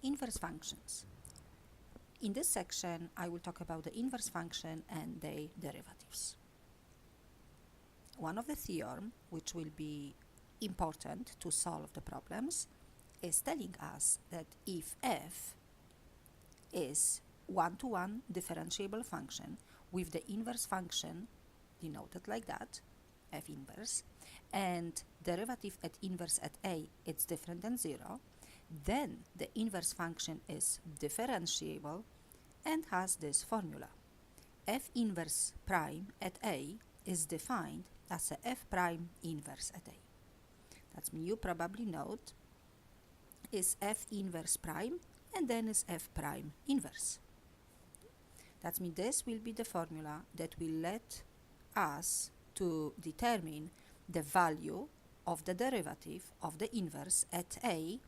inverse functions. In this section, I will talk about the inverse function and their derivatives. One of the theorems which will be important to solve the problems is telling us that if f is one-to-one differentiable function with the inverse function denoted like that, f inverse, and derivative at inverse at a it's different than 0, then the inverse function is differentiable and has this formula. F inverse prime at a is defined as a f prime inverse at a. That means you probably note is f inverse prime and then is f prime inverse. That means this will be the formula that will let us to determine the value of the derivative of the inverse at a,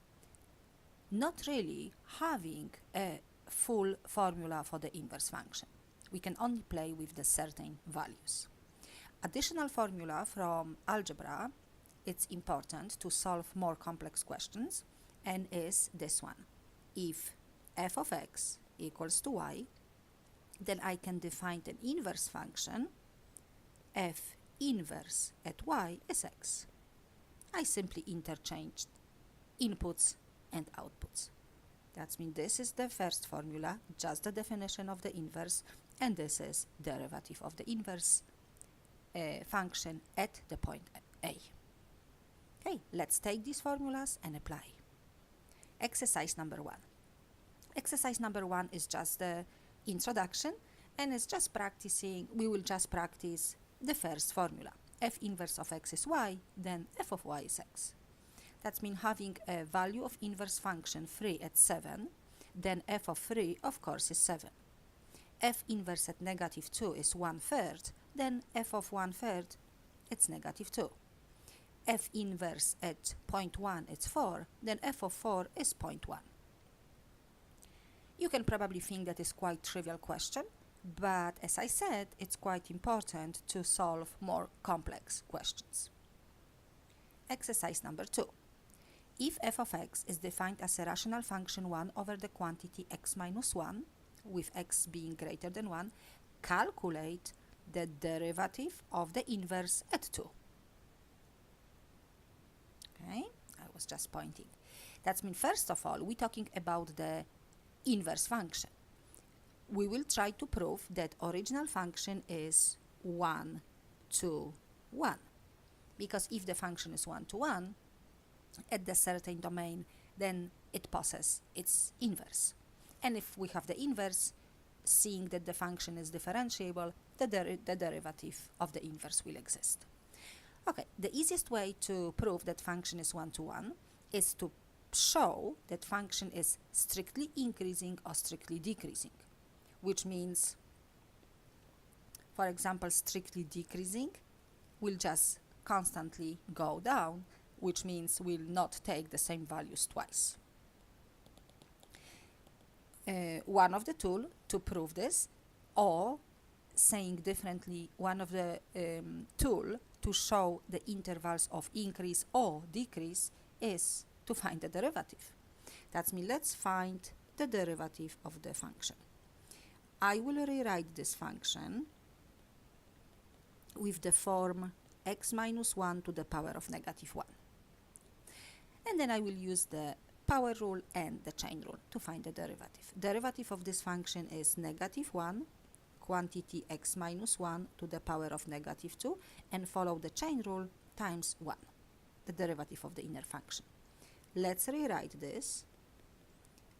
not really having a full formula for the inverse function. We can only play with the certain values. Additional formula from algebra, it's important to solve more complex questions, and is this one. If f of x equals to y, then I can define an inverse function, f inverse at y is x. I simply interchanged inputs and outputs. That means this is the first formula, just the definition of the inverse, and this is derivative of the inverse function at the point a. Okay, let's take these formulas and apply. Exercise number 1. Exercise number 1 is just the introduction, and it's just practicing. We will just practice the first formula. F inverse of x is y, then f of y is x. That means having a value of inverse function 3 at 7, then f of 3 of course is 7. F inverse at negative 2 is 1/3, then f of 1/3 it's negative 2. F inverse at 0.1 it's 4, then f of 4 is 0.1. You can probably think that is quite trivial question, but as I said, it's quite important to solve more complex questions. Exercise number 2. If f of x is defined as a rational function 1 over the quantity x minus 1, with x being greater than 1, calculate the derivative of the inverse at 2. Okay, I was just pointing. That means first of all, we're talking about the inverse function. We will try to prove that original function is 1 to 1. Because if the function is 1 to 1, at the certain domain, then it possesses its inverse. And if we have the inverse, seeing that the function is differentiable, the derivative of the inverse will exist. Okay, the easiest way to prove that function is 1 to 1 is to show that function is strictly increasing or strictly decreasing, which means, for example, strictly decreasing will just constantly go down, which means we'll not take the same values twice. One of the tools to prove this, or saying differently, one of the tool to show the intervals of increase or decrease is to find the derivative. That means let's find the derivative of the function. I will rewrite this function with the form x minus 1 to the power of negative 1. And then I will use the power rule and the chain rule to find the derivative. Derivative of this function is negative 1, quantity x minus 1 to the power of negative 2, and follow the chain rule times 1, the derivative of the inner function. Let's rewrite this.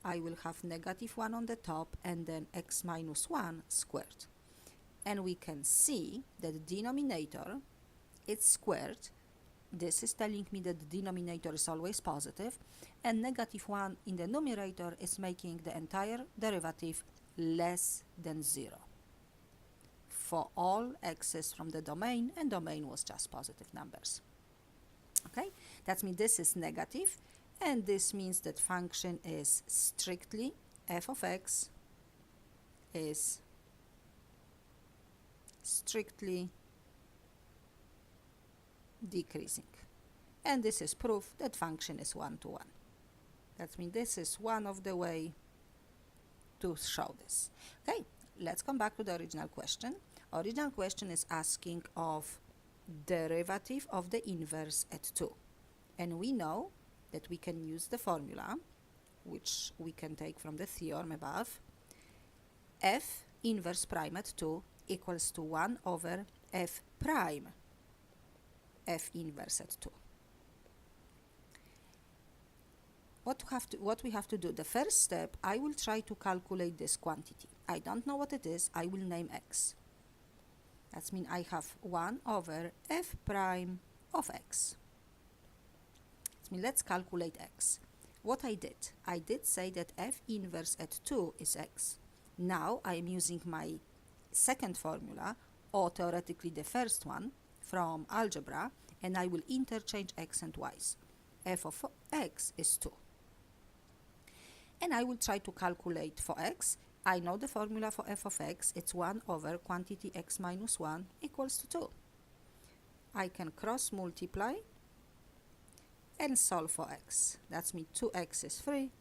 I will have negative 1 on the top and then x minus 1 squared. And we can see that the denominator is squared. This is telling me that the denominator is always positive, and negative 1 in the numerator is making the entire derivative less than 0 for all x's from the domain, and domain was just positive numbers. Okay, that means this is negative, and this means that function is strictly f of x is strictly decreasing, and this is proof that function is 1 to 1. That means this is one of the way to show this. Okay, let's come back to the original question. Original question is asking of derivative of the inverse at 2. And we know that we can use the formula, which we can take from the theorem above. F inverse prime at 2 equals to 1 over f prime f inverse at 2. What we have to do, the first step, I will try to calculate this quantity. I don't know what it is, I will name x. That means I have 1 over f prime of x. That means let's calculate x. What I did say that f inverse at 2 is x. Now I am using my second formula, or theoretically the first one, from algebra, and I will interchange x and y's. F of x is 2. And I will try to calculate for x. I know the formula for f of x, it's 1 over quantity x minus 1 equals to 2. I can cross multiply and solve for x. That means 2x is 3,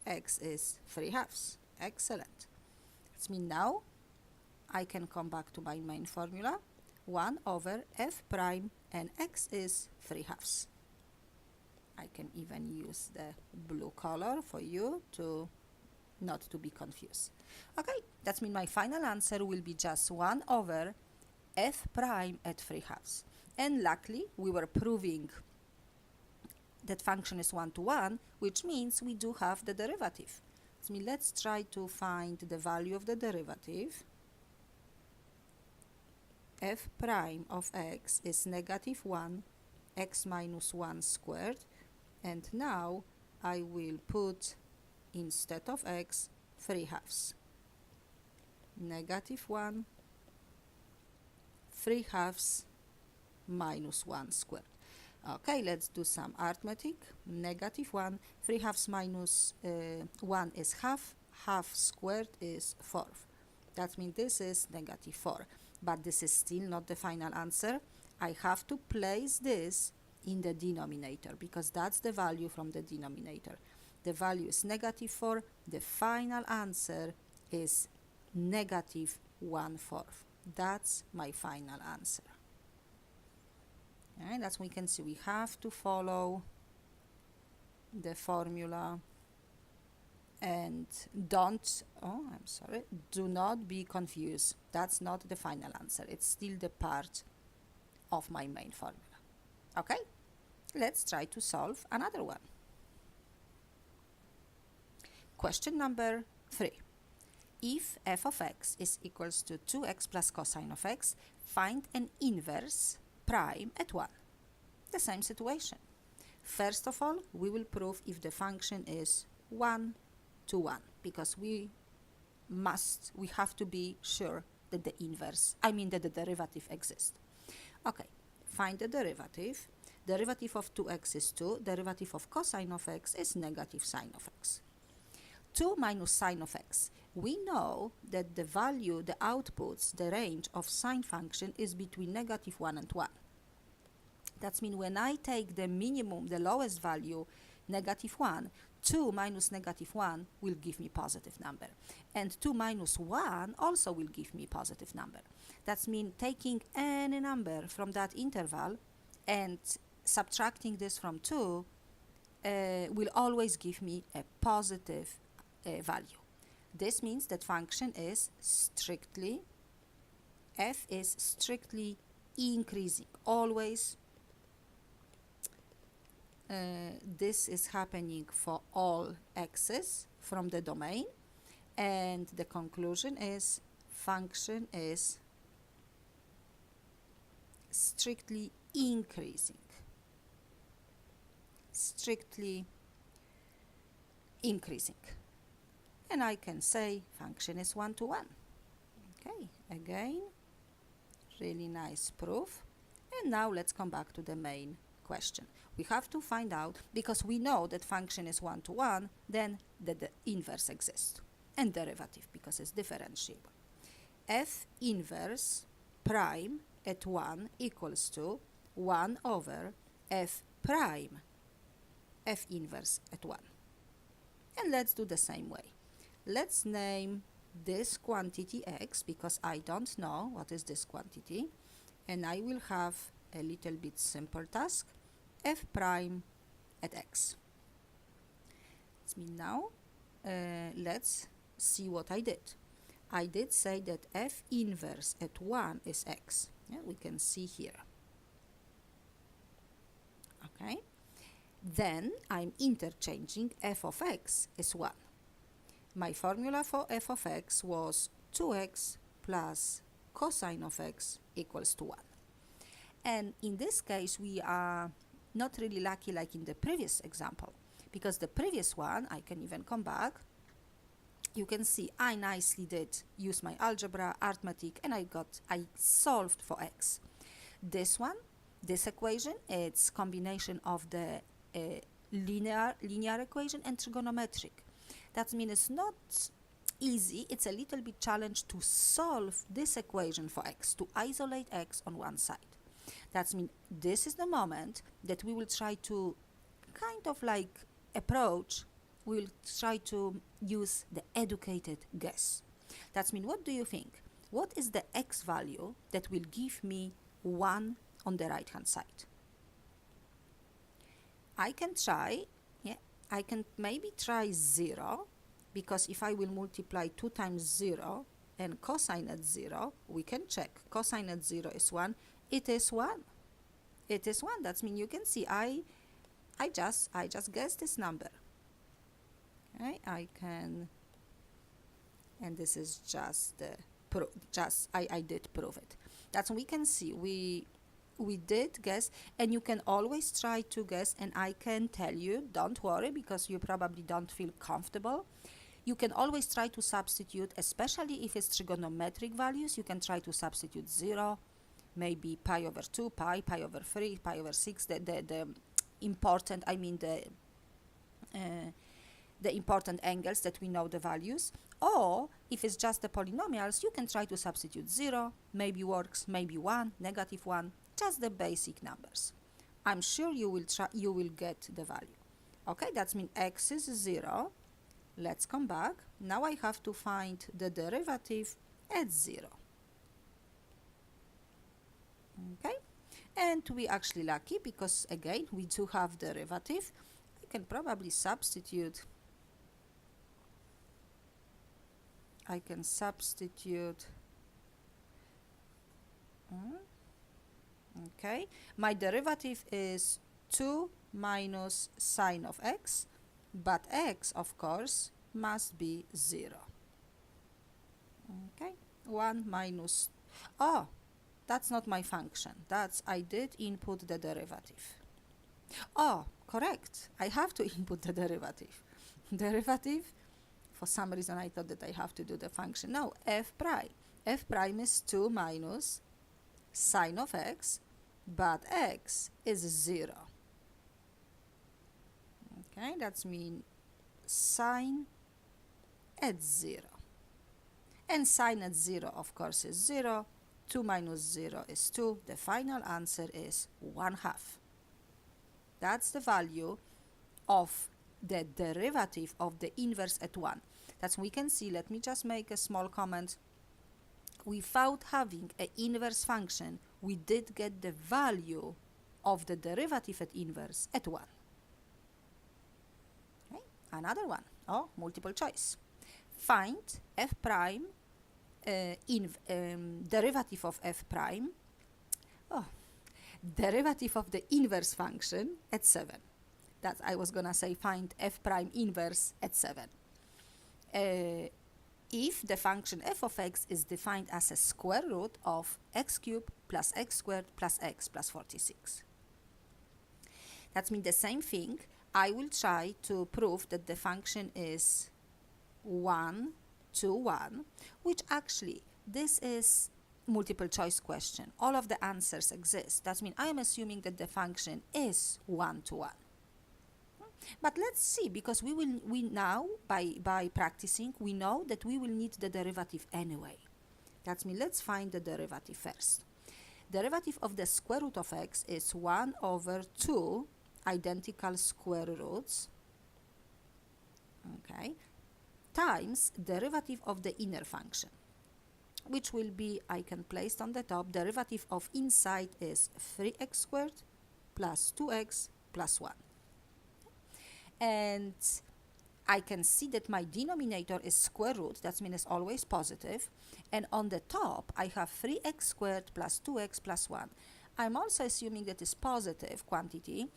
x is 3/2. Excellent. That means now I can come back to my main formula, 1 over f prime, and x is 3/2. I can even use the blue color for you to not to be confused. Okay, that means my final answer will be just 1 over f prime at 3/2. And luckily, we were proving that function is 1-to-1, which means we do have the derivative. That means let's try to find the value of the derivative. F prime of x is -1 x minus 1 squared. And now I will put, instead of x, 3/2. -1 3/2 minus 1 squared. Okay, let's do some arithmetic. -1, 3/2 minus 1 is half. Half squared is 4. That means this is -4. But this is still not the final answer. I have to place this in the denominator, because that's the value from the denominator. The value is -4. The final answer is -1/4. That's my final answer. And as we can see, we have to follow the formula and do not be confused. That's not the final answer. It's still the part of my main formula. Okay? Let's try to solve another one. Question number 3. If f of x is equals to 2x plus cosine of x, find an inverse prime at 1. The same situation. First of all, we will prove if the function is 1-to-1, because we have to be sure that that the derivative exists. Okay, find the derivative. Derivative of 2x is 2. Derivative of cosine of x is negative sine of x. 2 minus sine of x. We know that the value, the outputs, the range of sine function is between -1 and 1. That means when I take the minimum, the lowest value, -1, 2 minus -1 will give me positive number. And 2 minus 1 also will give me positive number. That means taking any number from that interval and subtracting this from 2 will always give me a positive value. This means that function is strictly, f is strictly increasing. Always this is happening for all x's from the domain, and the conclusion is function is strictly increasing. Strictly increasing. And I can say function is 1-to-1. Okay, again, really nice proof. And now let's come back to the main question. We have to find out, because we know that function is 1-to-1, then the inverse exists, and derivative, because it's differentiable. F inverse prime at 1 equals to 1 over f prime f inverse at 1. And let's do the same way. Let's name this quantity x, because I don't know what is this quantity, and I will have a little bit simple task, f prime at x. That's me now. Let's see what I did. I did say that f inverse at 1 is x. Yeah, we can see here. Okay. Then I'm interchanging f of x is 1. My formula for f of x was 2x plus cosine of x equals to 1. And in this case, we are not really lucky like in the previous example, because the previous one, I can even come back, you can see I nicely did use my algebra, arithmetic, and I solved for x. This one, this equation, it's combination of the linear equation and trigonometric. That means it's not easy, it's a little bit challenge to solve this equation for x, to isolate x on one side. That means this is the moment that we will try to kind of like approach, we will try to use the educated guess. That means, what do you think? What is the x value that will give me 1 on the right hand side? I can try, I can maybe try 0, because if I will multiply 2 times 0 and cosine at 0, we can check. Cosine at 0 is 1. It is 1. It is 1. That means you can see I just guessed this number. Okay, I can, and this is just I did prove it. That's we can see we did guess, and you can always try to guess, and I can tell you, don't worry, because you probably don't feel comfortable. You can always try to substitute, especially if it's trigonometric values, you can try to substitute 0, maybe pi over 2, pi over 3, pi over 6, the important, I mean the important angles that we know the values. Or if it's just the polynomials, you can try to substitute 0, maybe works, maybe 1, negative 1, just the basic numbers. I'm sure you will get the value. Okay, that means x is 0. Let's come back. Now I have to find the derivative at 0. Okay, and we actually lucky, because again we do have derivative. I can probably substitute. Okay, my derivative is 2 minus sine of x, but x, of course, must be 0. Okay, 1 minus, oh, that's not my function. I did input the derivative. Oh, correct, I have to input the derivative. Derivative, for some reason I thought that I have to do the function. No, f prime. F prime is 2 minus sine of x, but x is 0. Okay, that means sine at 0. And sine at 0, of course, is 0. 2 minus 0 is 2. The final answer is 1/2. That's the value of the derivative of the inverse at 1. That's we can see. Let me just make a small comment. Without having an inverse function, we did get the value of the derivative at inverse at 1. Okay, another one. Oh, multiple choice. Find f prime, derivative of f prime, derivative of the inverse function at 7. That I was gonna say find f prime inverse at 7. If the function f of x is defined as a square root of x cubed plus x squared plus x plus 46. That means the same thing. I will try to prove that the function is 1 to 1, which actually this is multiple choice question. All of the answers exist. That means I am assuming that the function is 1 to 1. But let's see, because we now by practicing we know that we will need the derivative anyway. That means let's find the derivative first. Derivative of the square root of x is 1 over 2 identical square roots. Okay. okay, times derivative of the inner function, which will be, I can place on the top, derivative of inside is 3x squared plus 2x plus 1. And I can see that my denominator is square root, that means it's always positive, and on the top I have 3x squared plus 2x plus 1. I'm also assuming that is positive quantity,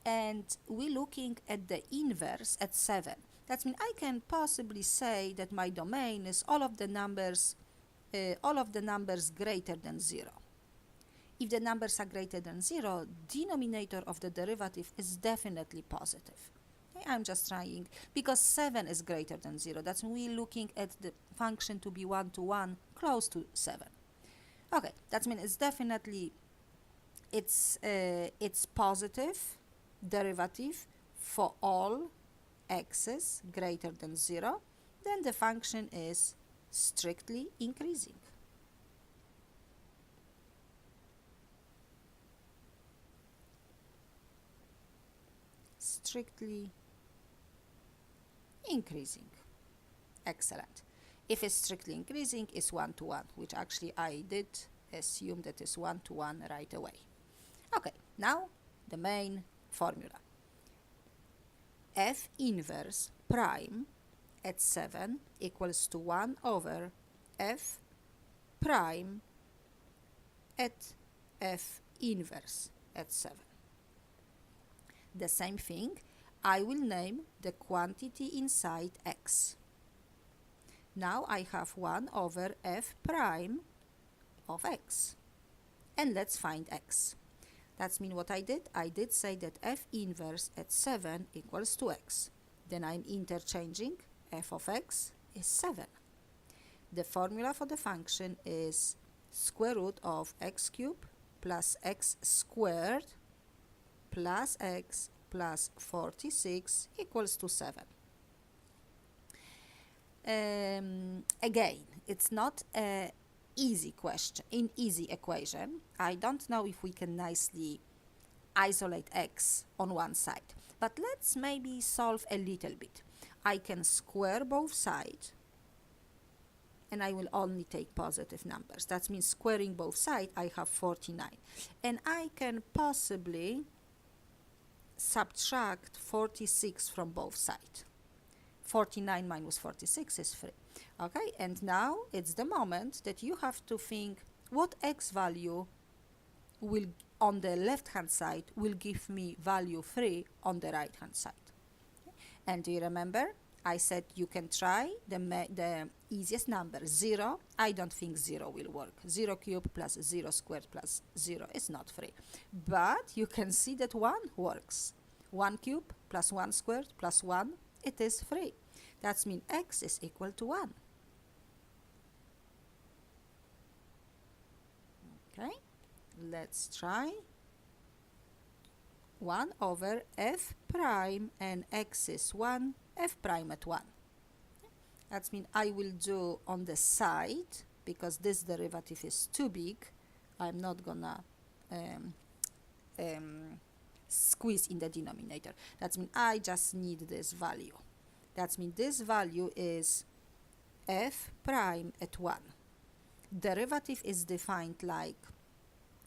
and we're looking at the inverse at 7. That means I can possibly say that my domain is all of the numbers greater than 0. If the numbers are greater than 0, denominator of the derivative is definitely positive. Okay, I'm just trying, because 7 is greater than 0. That's when we're looking at the function to be 1-to-1, close to 7. Okay, that means it's definitely, it's positive derivative for all x's greater than 0. Then the function is strictly increasing. Strictly increasing. Excellent. If it's strictly increasing, it's 1-to-1, which actually I did assume that is 1-to-1 right away. Okay, now the main formula. F inverse prime at 7 equals to 1 over F prime at F inverse at 7. The same thing, I will name the quantity inside x. Now I have 1 over F prime of x. And let's find x. That means what I did? I did say that F inverse at 7 equals to x. Then I'm interchanging. F of x is 7. The formula for the function is square root of x cubed plus x squared plus x plus 46 equals to 7. Again, it's not an easy equation. I don't know if we can nicely isolate x on one side, but let's maybe solve a little bit. I can square both sides, and I will only take positive numbers. That means squaring both sides, I have 49. And I can possibly subtract 46 from both sides. 49 minus 46 is 3. Okay, and now it's the moment that you have to think what x value will on the left hand side will give me value 3 on the right hand side. Okay. And do you remember I said you can try the easiest number, 0. I don't think 0 will work. 0 cubed plus 0 squared plus 0 is not 3. But you can see that 1 works. 1 cubed plus 1 squared plus 1, it is 3. That means x is equal to 1. Okay, let's try. 1 over f prime and x is 1, f prime at 1. That means I will do on the side, because this derivative is too big, I'm not gonna squeeze in the denominator. That means I just need this value. That means this value is f prime at 1. Derivative is defined like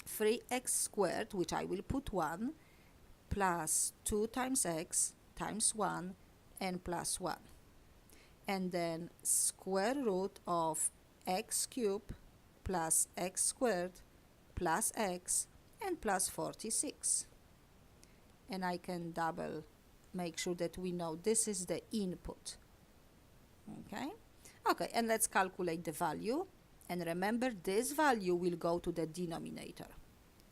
3x squared, which I will put 1, plus 2 times x times 1 and plus 1. And then square root of x cubed plus x squared plus x and plus 46. And I can double make sure that we know this is the input. Okay? Okay, and let's calculate the value. And remember, this value will go to the denominator.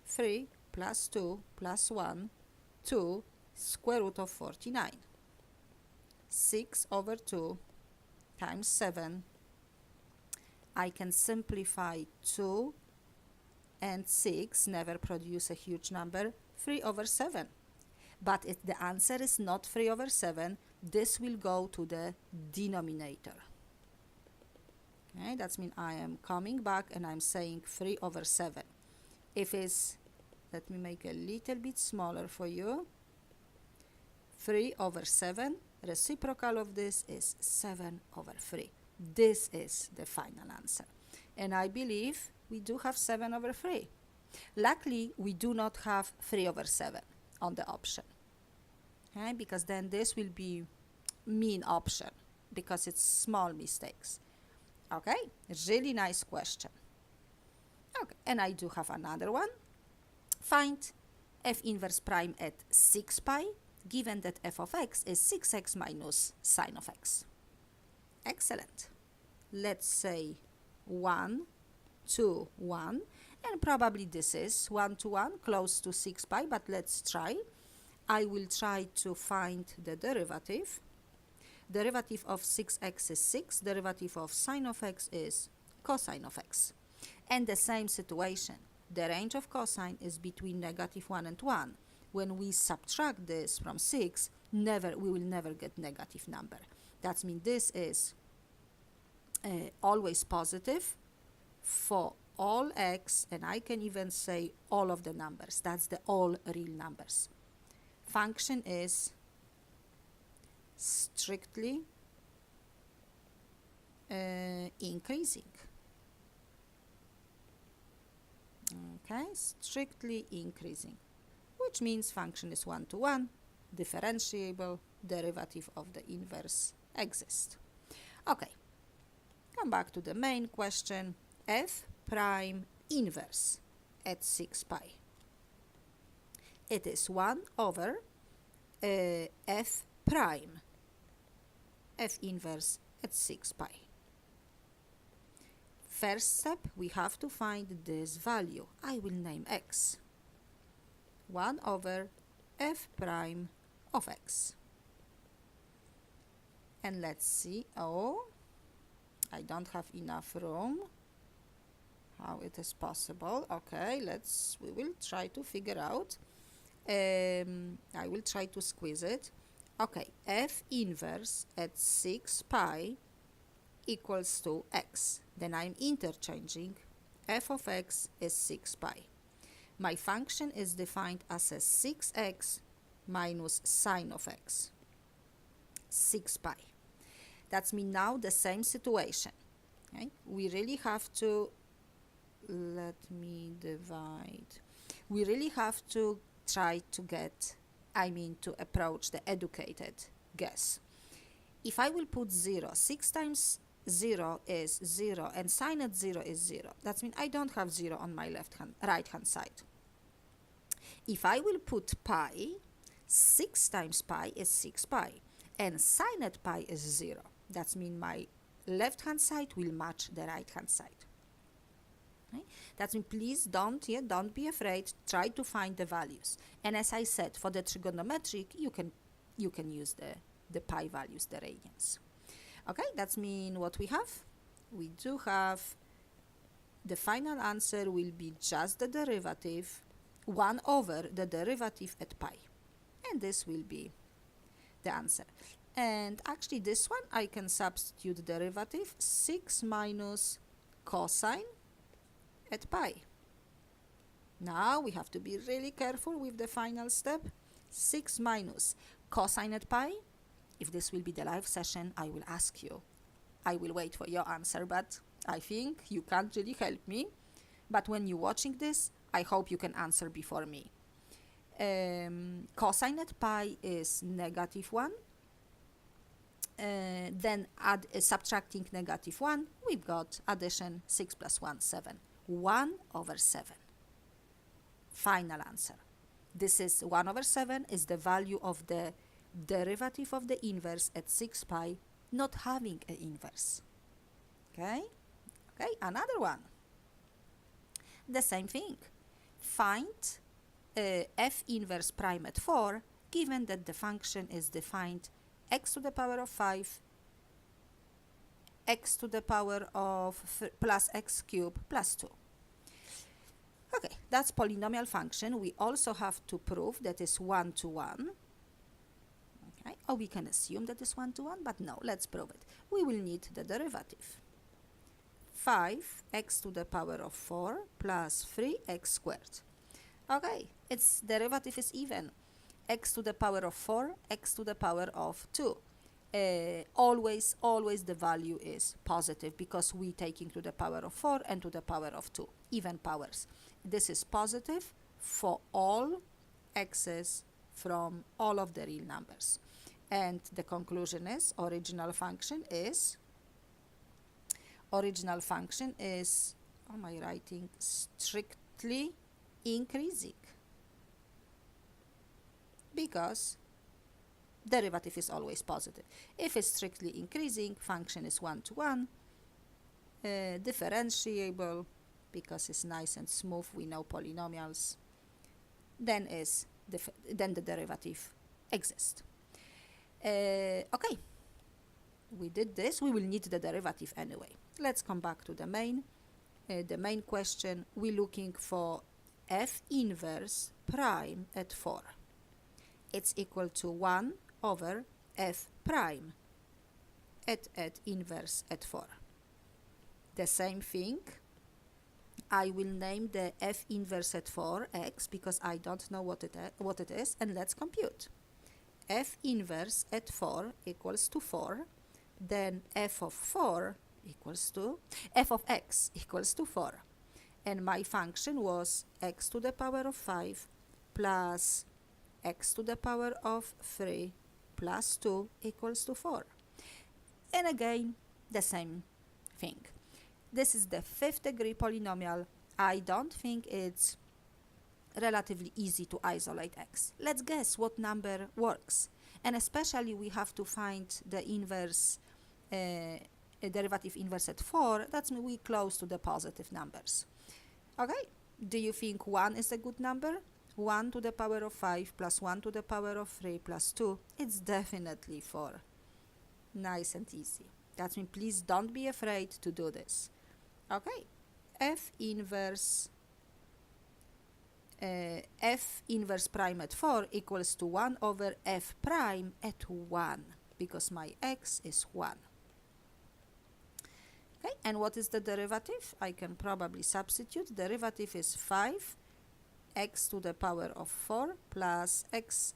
3 plus 2 plus 1, 2 square root of 49. 6 over 2 times 7. I can simplify 2 and 6, never produce a huge number, 3 over 7. But if the answer is not 3 over 7, this will go to the denominator. Okay, that means I am coming back and I'm saying 3 over 7. If it's, let me make a little bit smaller for you. 3 over 7 reciprocal of this is 7 over 3. This is the final answer. And I believe we do have 7 over 3. Luckily, we do not have 3 over 7 on the option. Okay? Because then this will be mean option because it's small mistakes. Okay? Really nice question. Okay, and I do have another one. Find f inverse prime at 6 pi, given that f of x is 6x minus sine of x. Excellent. Let's say 1, 2, 1, and probably this is 1 to 1, close to 6 pi, but let's try. I will try to find the derivative. Derivative of 6x is 6, derivative of sine of x is cosine of x. And the same situation, the range of cosine is between -1 and 1. When we subtract this from 6, we will never get negative number. That means this is always positive for all x, and I can even say all of the numbers. That's the all real numbers. Function is strictly increasing. Okay, strictly increasing, which means function is 1 to 1, differentiable, derivative of the inverse exists. Okay, come back to the main question. F prime inverse at 6 pi. It is 1 over f prime, f inverse at 6 pi. First step, we have to find this value. I will name x. 1 over f prime of x. And let's see. Oh, I don't have enough room. How it is possible? Okay, we will try to figure out. I will try to squeeze it. Okay, f inverse at 6 pi equals to x. Then I'm interchanging. F of x is 6 pi. My function is defined as a 6x minus sine of x. 6 pi. That's me now the same situation. Okay? We really have to, let me divide. We really have to try to to approach the educated guess. If I will put 0, 6 times 0 is 0 and sine at 0 is 0. That means I don't have 0 on my right hand side. If I will put pi, 6 times pi is 6 pi and sine at pi is 0. That means my left hand side will match the right hand side. Okay? That means please don't be afraid, try to find the values. And as I said, for the trigonometric you can use the pi values, the radians. Okay, that means what we have? We do have the final answer will be just the derivative 1 over the derivative at pi. And this will be the answer. And actually this one I can substitute derivative 6 minus cosine at pi. Now we have to be really careful with the final step. 6 minus cosine at pi. If this will be the live session, I will ask you. I will wait for your answer, but I think you can't really help me. But when you're watching this, I hope you can answer before me. Cosine at pi is -1. Then subtracting -1, we've got addition 6 plus 1, 7. 1 over 7. Final answer. This is 1 over 7 is the value of the derivative of the inverse at 6 pi, not having an inverse. Okay? Okay, another one. The same thing. Find f inverse prime at 4, given that the function is defined x to the power of 5, x to the power of plus x cubed plus 2. Okay, that's polynomial function. We also have to prove that is 1 to 1. Okay, or we can assume that is 1 to 1, but no, let's prove it. We will need the derivative. 5x to the power of 4 plus 3x squared. Okay, its derivative is even. X to the power of 4, x to the power of 2. always the value is positive because we taking to the power of 4 and to the power of 2, even powers. This is positive for all x's from all of the real numbers. And the conclusion is original function is, how am I writing, strictly increasing, because derivative is always positive. If it's strictly increasing, function is 1-to-1, differentiable because it's nice and smooth, we know polynomials, then the derivative exists. Okay, we did this. We will need the derivative anyway. Let's come back to the main question. We're looking for f inverse prime at 4. It's equal to 1 over f prime at inverse at 4. The same thing, I will name the f inverse at 4 x because I don't know what it is, and let's compute. F inverse at 4 equals to 4, then f of x equals to 4, and my function was x to the power of 5 plus x to the power of 3 plus 2 equals to 4. And again, the same thing. This is the 5th degree polynomial. I don't think it's relatively easy to isolate x. Let's guess what number works. And especially we have to find the inverse, derivative inverse at 4. That's we close to the positive numbers. Okay, do you think 1 is a good number? 1 to the power of 5 plus 1 to the power of 3 plus 2, it's definitely 4. Nice and easy. That means please don't be afraid to do this. Okay, f inverse prime at 4 equals to 1 over f prime at 1 because my x is 1. Okay, and what is the derivative? I can probably substitute. Derivative is 5 x to the power of 4 plus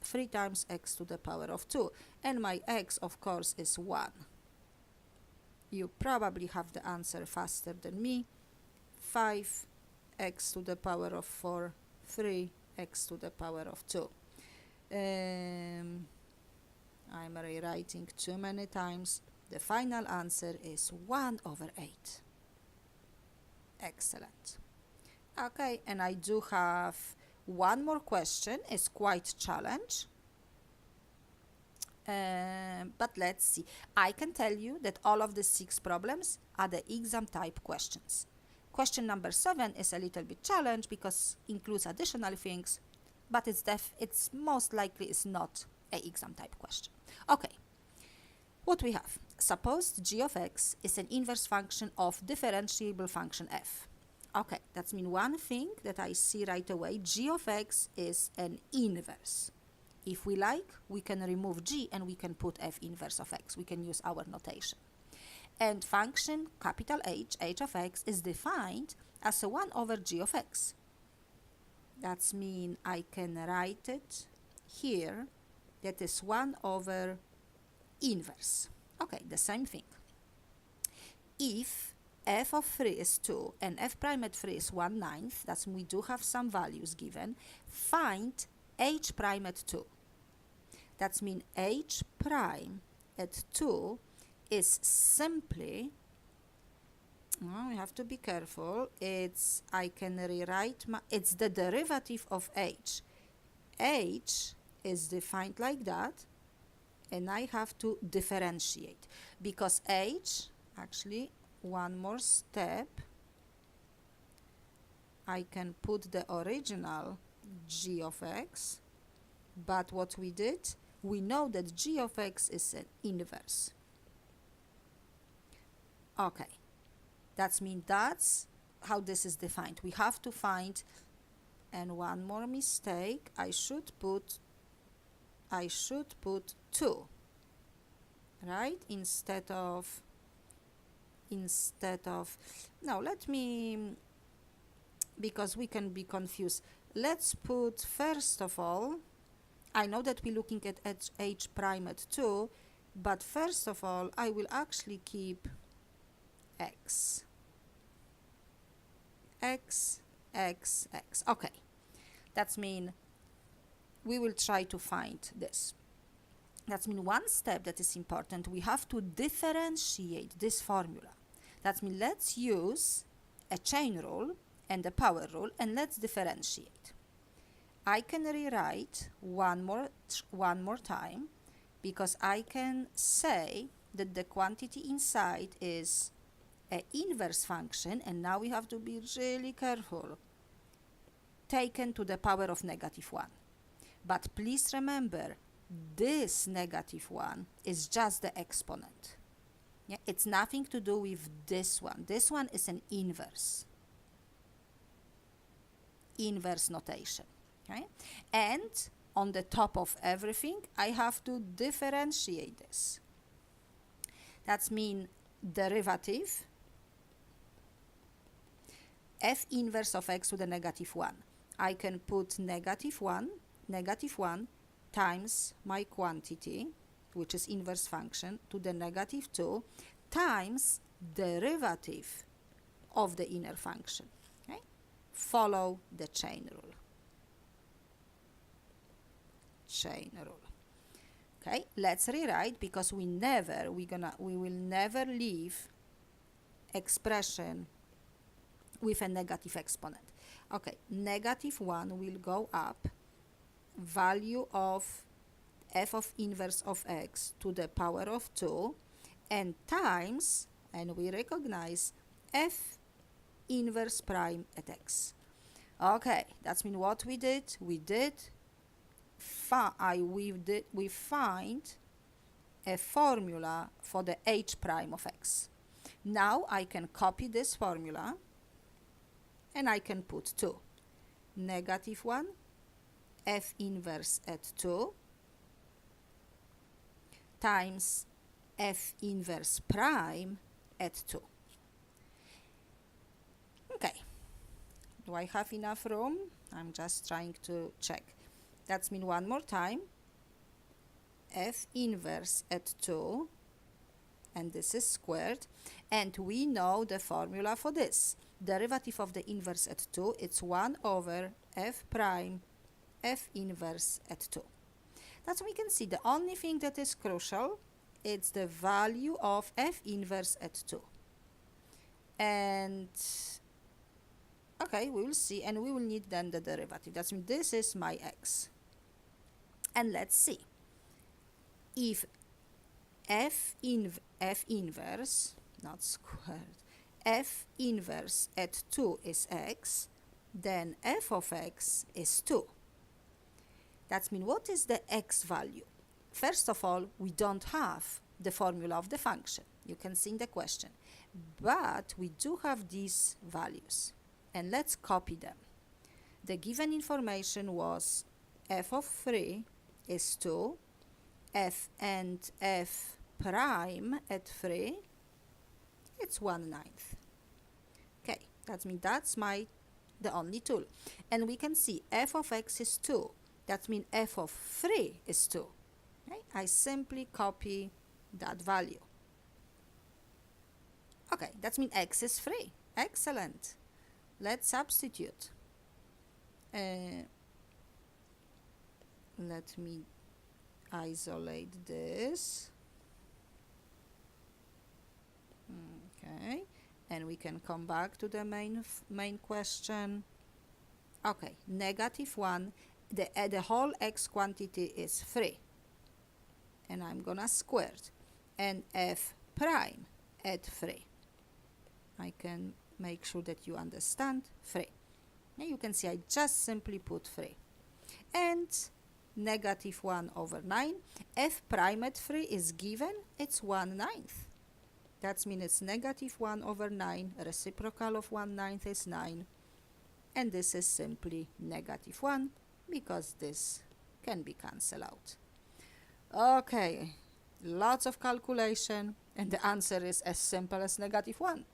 3 times x to the power of 2, and my x of course is 1. You probably have the answer faster than me. 5 x to the power of 4, 3 x to the power of 2. I'm rewriting too many times. The final answer is 1 over 8. Excellent. Okay, and I do have one more question. It's quite challenge. But let's see. I can tell you that all of the 6 problems are the exam type questions. Question number 7 is a little bit challenge because includes additional things, but it's most likely is not a exam type question. Okay, what we have? Suppose g of x is an inverse function of differentiable function f. Okay, that means one thing that I see right away, g of x is an inverse. If we like, we can remove g and we can put f inverse of x. We can use our notation. And function capital H, h of x, is defined as a 1 over g of x. That means I can write it here, that is 1 over inverse. Okay, the same thing. If f of 3 is 2 and f prime at 3 is 1/9, that's we do have some values given, find h prime at 2. That means h prime at 2 is simply, we have to be careful, I can rewrite, it's the derivative of h. H is defined like that, and I have to differentiate, because h, actually, one more step, I can put the original g of x, but what we did, we know that g of x is an inverse. Okay, that means that's how this is defined. We have to find, and one more mistake, I should put 2, right, instead of no, let me, because we can be confused, let's put, first of all, I know that we're looking at h prime at 2, but first of all I will actually keep x. Okay, that means we will try to find this. That means one step that is important, we have to differentiate this formula. That means let's use a chain rule and a power rule and let's differentiate. I can rewrite one more time, because I can say that the quantity inside is an inverse function, and now we have to be really careful, taken to the power of -1. But please remember, this -1 is just the exponent. Yeah, it's nothing to do with this one. This one is an inverse notation. Okay? And on the top of everything, I have to differentiate this. That means derivative f inverse of x to the -1. I can put -1 times my quantity, which is inverse function, to the -2 times derivative of the inner function. Okay? Follow the chain rule. Okay, let's rewrite, because we will never leave expression with a negative exponent. Okay, -1 will go up, value of f of inverse of x to the power of 2, and times, and we recognize f inverse prime at x. Okay, that's mean what we did. We find a formula for the h prime of x. Now I can copy this formula and I can put 2. -1 f inverse at 2 times f inverse prime at 2. Okay, do I have enough room? I'm just trying to check. That's mean one more time, f inverse at 2, and this is squared, and we know the formula for this. Derivative of the inverse at 2, it's 1 over f prime f inverse at 2. That's we can see the only thing that is crucial, it's the value of f inverse at 2. And okay, we will see, and we will need then the derivative. That means this is my x. And let's see. If f inverse, not squared, f inverse at 2 is x, then f of x is 2. That means what is the x value? First of all, we don't have the formula of the function. You can see in the question. But we do have these values. And let's copy them. The given information was f of 3 is 2, f and f prime at 3, it's 1/9. Okay, that means that's the only tool. And we can see f of x is 2. That means f of 3 is 2. Okay? I simply copy that value. Okay, that means x is 3. Excellent. Let's substitute. Let me isolate this. Okay, and we can come back to the main question. Okay, -1, the whole x quantity is 3, and I'm gonna square it, and f prime at 3. I can make sure that you understand 3. Now you can see I just simply put 3. And -1 over 9, f prime at 3 is given, it's 1/9. That means it's -1 over 9, reciprocal of 1/9 is 9, and this is simply -1, because this can be cancelled out. Okay, lots of calculation, and the answer is as simple as -1.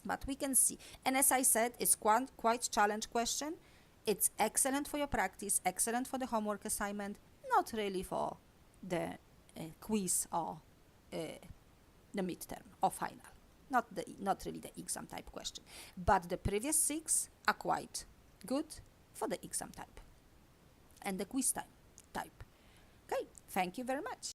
But we can see, and as I said, it's quite challenge question. It's excellent for your practice, excellent for the homework assignment, not really for the quiz or the midterm or final. Not really the exam type question, but the previous 6 are quite good for the exam type and the quiz type. Okay, thank you very much.